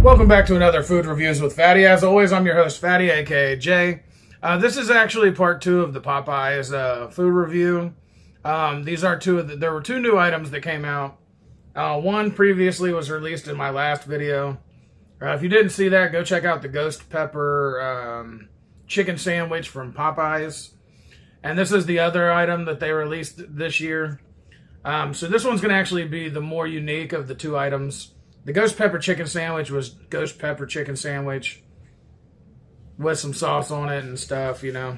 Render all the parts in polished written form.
Welcome back to another Food Reviews with Fatty. As always, I'm your host, Fatty, aka Jay. This is actually part 2 of the Popeyes food review. These are there were 2 new items that came out. One previously was released in my last video. If you didn't see that, go check out the ghost pepper chicken sandwich from Popeyes. And this is the other item that they released this year. So this one's going to actually be the more unique of the 2 items. The ghost pepper chicken sandwich was ghost pepper chicken sandwich with some sauce on it and stuff, you know.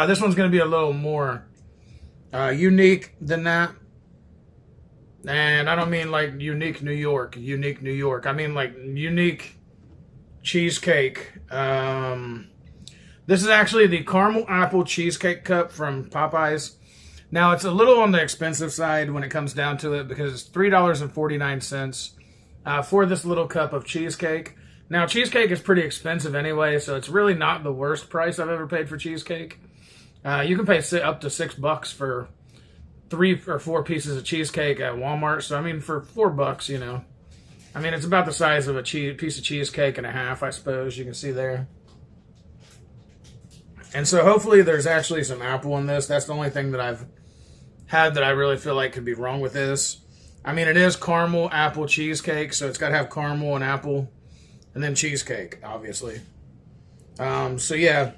This one's going to be a little more unique than that. And I don't mean like unique New York. I mean like unique cheesecake. This is actually the caramel apple cheesecake cup from Popeyes. Now, it's a little on the expensive side when it comes down to it because it's $3.49 for this little cup of cheesecake. Now, cheesecake is pretty expensive anyway, so it's really not the worst price I've ever paid for cheesecake. You can pay up to $6 for 3 or 4 pieces of cheesecake at Walmart. So, I mean, for $4, you know. I mean, it's about the size of a piece of cheesecake and a half, I suppose. You can see there. And so, hopefully, there's actually some apple in this. That's the only thing that I've had that I really feel like could be wrong with this. I mean, it is caramel apple cheesecake, so it's got to have caramel and apple, and then cheesecake, obviously. So yeah,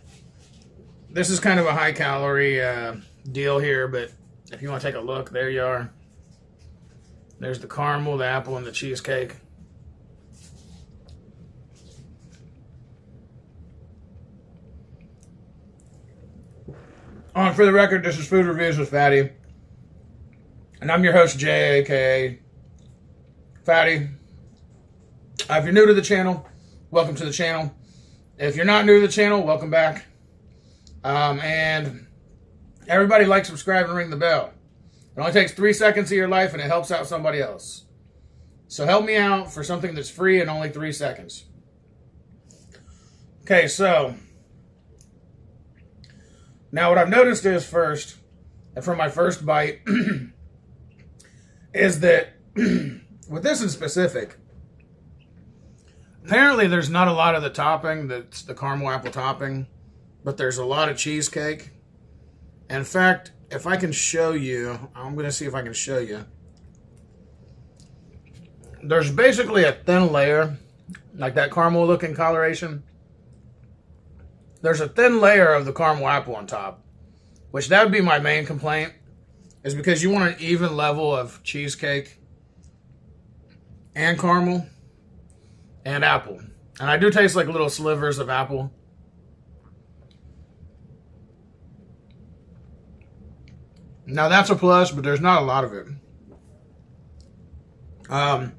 this is kind of a high calorie deal here, but if you want to take a look, there you are. There's the caramel, the apple, and the cheesecake. For the record, this is Food Reviews with Fatty. And I'm your host, Jay, a.k.a. Fatty. If you're new to the channel, welcome to the channel. If you're not new to the channel, welcome back. And everybody like, subscribe, and ring the bell. It only takes 3 seconds of your life, and it helps out somebody else. So help me out for something that's free in only 3 seconds. Okay, so now what I've noticed is first, and from my first bite, is that with this in specific, apparently there's not a lot of the topping that's the caramel apple topping, but there's a lot of cheesecake. In fact, if I can show you, I'm going to see if I can show you. There's basically a thin layer, like that caramel looking coloration. There's a thin layer of the caramel apple on top, which that would be my main complaint, is because you want an even level of cheesecake and caramel and apple. And I do taste like little slivers of apple. Now that's a plus, but there's not a lot of it. Not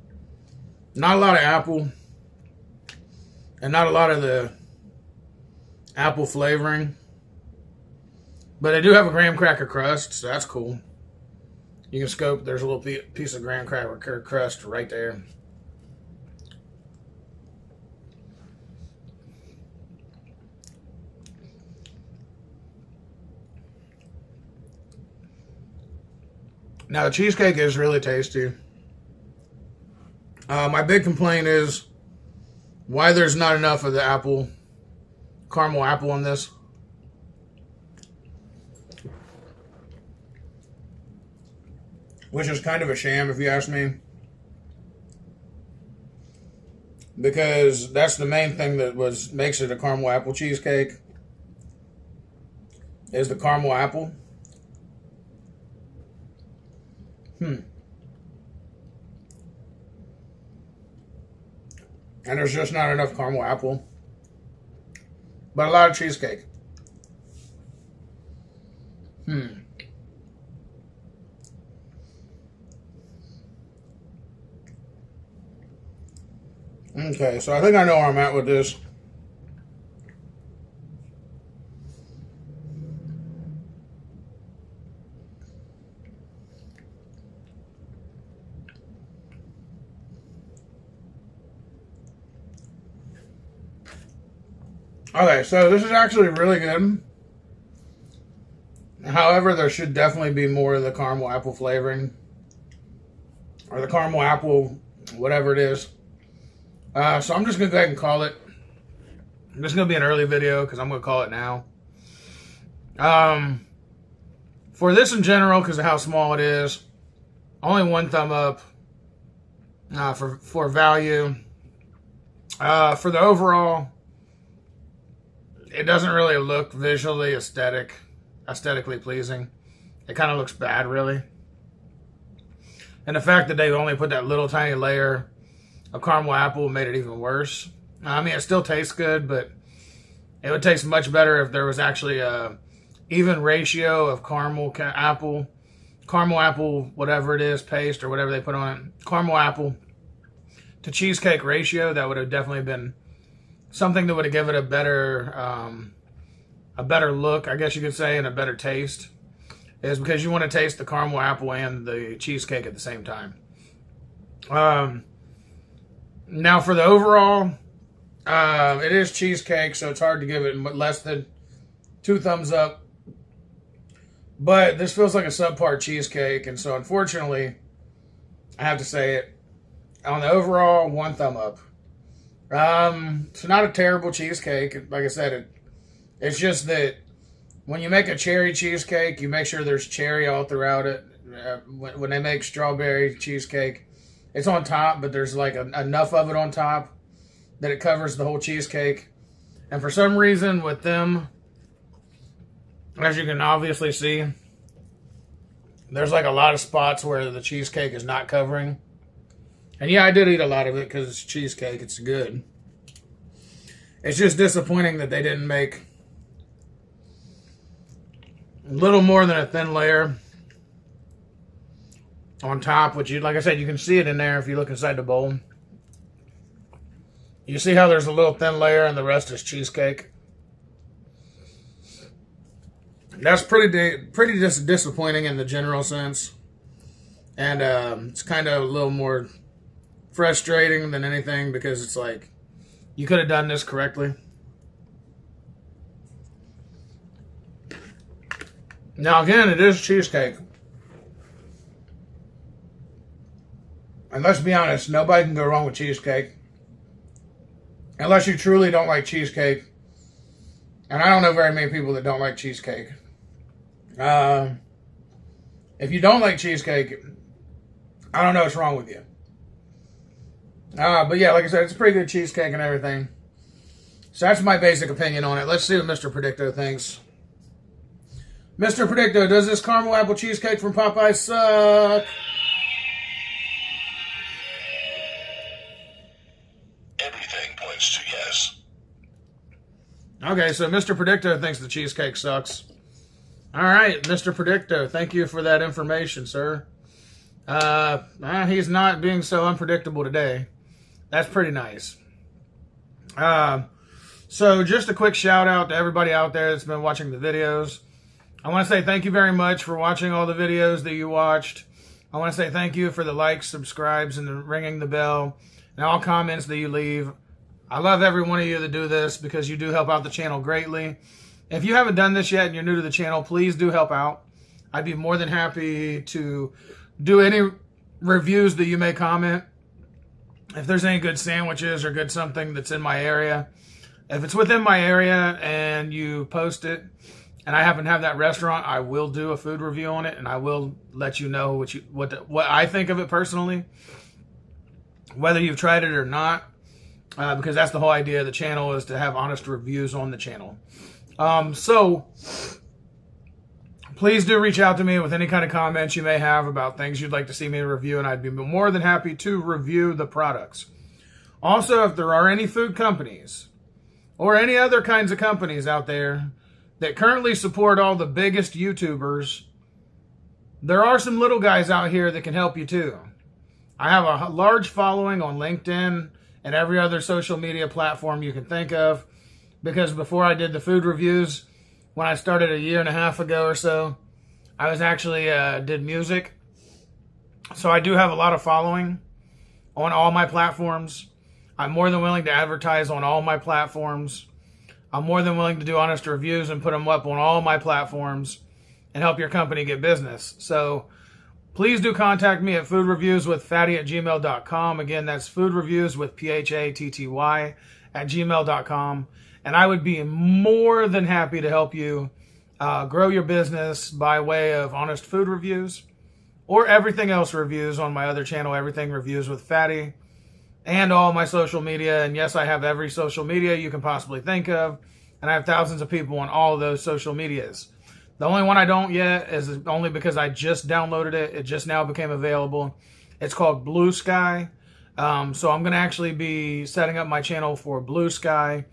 a lot of apple, and not a lot of the apple flavoring. But I do have a graham cracker crust, so that's cool. You can scope, there's a little piece of graham cracker crust right there. Now the cheesecake is really tasty. My big complaint is why there's not enough of the caramel apple in this. Which is kind of a sham, if you ask me. Because that's the main thing that makes it a caramel apple cheesecake, is the caramel apple. And there's just not enough caramel apple. But a lot of cheesecake. Okay, so I think I know where I'm at with this. Okay, so this is actually really good. However, there should definitely be more of the caramel apple flavoring. Or the caramel apple, whatever it is. So I'm just going to go ahead and call it. This is going to be an early video because I'm going to call it now. For this in general, because of how small it is, only one thumb up for value. For the overall, it doesn't really look visually aesthetically pleasing. It kind of looks bad, really. And the fact that they only put that little tiny layer of caramel apple made it even worse. I mean, it still tastes good, but it would taste much better if there was actually a even ratio of caramel apple, whatever it is, paste or whatever they put on it, caramel apple to cheesecake ratio. That would have definitely been something that would have given it a better look, I guess you could say, and a better taste. Is because you want to taste the caramel apple and the cheesecake at the same time. Now for the overall, it is cheesecake, so it's hard to give it less than 2 thumbs up. But this feels like a subpar cheesecake, and so unfortunately, I have to say it. On the overall, 1 thumb up. It's not a terrible cheesecake. Like I said, it's just that when you make a cherry cheesecake, you make sure there's cherry all throughout it. When they make strawberry cheesecake, it's on top, but there's like enough of it on top that it covers the whole cheesecake. And for some reason with them, as you can obviously see, there's like a lot of spots where the cheesecake is not covering. And yeah, I did eat a lot of it because it's cheesecake. It's good. It's just disappointing that they didn't make a little more than a thin layer on top, which, like I said, you can see it in there if you look inside the bowl. You see how there's a little thin layer and the rest is cheesecake? That's pretty just disappointing in the general sense. And it's kind of a little more frustrating than anything because it's like, you could have done this correctly. Now again, it is cheesecake. And let's be honest, nobody can go wrong with cheesecake. Unless you truly don't like cheesecake. And I don't know very many people that don't like cheesecake. If you don't like cheesecake, I don't know what's wrong with you. But yeah, like I said, it's a pretty good cheesecake and everything. So that's my basic opinion on it. Let's see what Mr. Predicto thinks. Mr. Predicto, does this caramel apple cheesecake from Popeyes suck? Everything points to yes. Okay, so Mr. Predicto thinks the cheesecake sucks. All right, Mr. Predicto, thank you for that information, sir. He's not being so unpredictable today. That's pretty nice. So just a quick shout out to everybody out there that's been watching the videos. I want to say thank you very much for watching all the videos that you watched. I want to say thank you for the likes, subscribes, and the ringing the bell, and all comments that you leave. I love every one of you that do this because you do help out the channel greatly. If you haven't done this yet and you're new to the channel, please do help out. I'd be more than happy to do any reviews that you may comment. If there's any good sandwiches or good something that's in my area. If it's within my area and you post it, and I happen to have that restaurant, I will do a food review on it, and I will let you know what I think of it personally, whether you've tried it or not, because that's the whole idea of the channel, is to have honest reviews on the channel. So please do reach out to me with any kind of comments you may have about things you'd like to see me review, and I'd be more than happy to review the products. Also, if there are any food companies or any other kinds of companies out there that currently support all the biggest YouTubers, there are some little guys out here that can help you too. I have a large following on LinkedIn and every other social media platform you can think of, because before I did the food reviews, when I started a year and a half ago or so, I was actually did music. So I do have a lot of following on all my platforms. I'm more than willing to advertise on all my platforms. I'm more than willing to do honest reviews and put them up on all my platforms and help your company get business. So Please do contact me at foodreviewswithfatty@gmail.com. Again, that's foodreviewswithphatty@gmail.com. And I would be more than happy to help you grow your business by way of honest food reviews or everything else reviews on my other channel, Everything Reviews with Fatty, and all my social media. And yes, I have every social media you can possibly think of, and I have thousands of people on all of those social medias. The only one I don't yet is only because I just downloaded it. It just now became available. It's called Blue Sky. So I'm going to actually be setting up my channel for Blue Sky,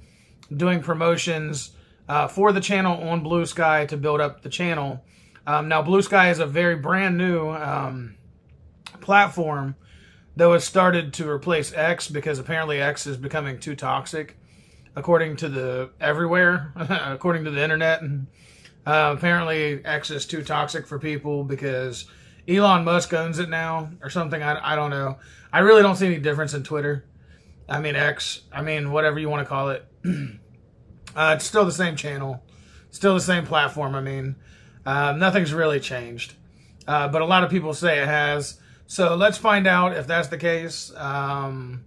doing promotions for the channel on Blue Sky to build up the channel. Now, Blue Sky is a very brand new platform that was started to replace X because apparently X is becoming too toxic, according to the everywhere, according to the internet. Apparently X is too toxic for people because Elon Musk owns it now or something. I don't know. I really don't see any difference in Twitter. I mean, X. I mean, whatever you want to call it. It's still the same channel. Still the same platform. I mean, nothing's really changed. But a lot of people say it has. So let's find out if that's the case. I'm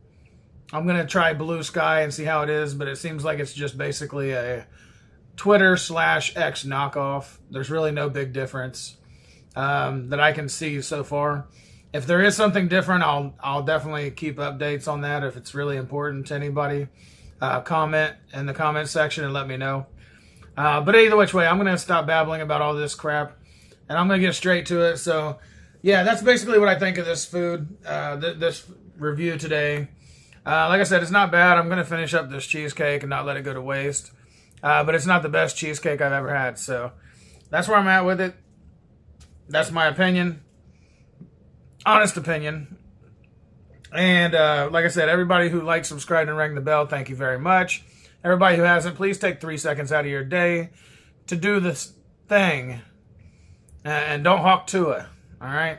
going to try Blue Sky and see how it is. But it seems like it's just basically a Twitter/X knockoff. There's really no big difference that I can see so far. If there is something different, I'll definitely keep updates on that if it's really important to anybody. Comment in the comment section and let me know. But either which way, I'm going to stop babbling about all this crap and I'm going to get straight to it. So yeah, that's basically what I think of this food, this review today. Like I said, it's not bad. I'm going to finish up this cheesecake and not let it go to waste. But it's not the best cheesecake I've ever had. So that's where I'm at with it. That's my opinion. Honest opinion. And like I said, everybody who likes, subscribe, and ring the bell, thank you very much. Everybody who hasn't, please take 3 seconds out of your day to do this thing. And don't hawk to it. All right?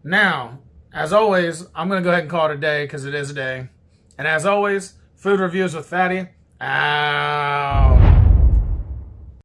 Now, as always, I'm going to go ahead and call it a day because it is a day. And as always, Food Reviews with Fatty. Out.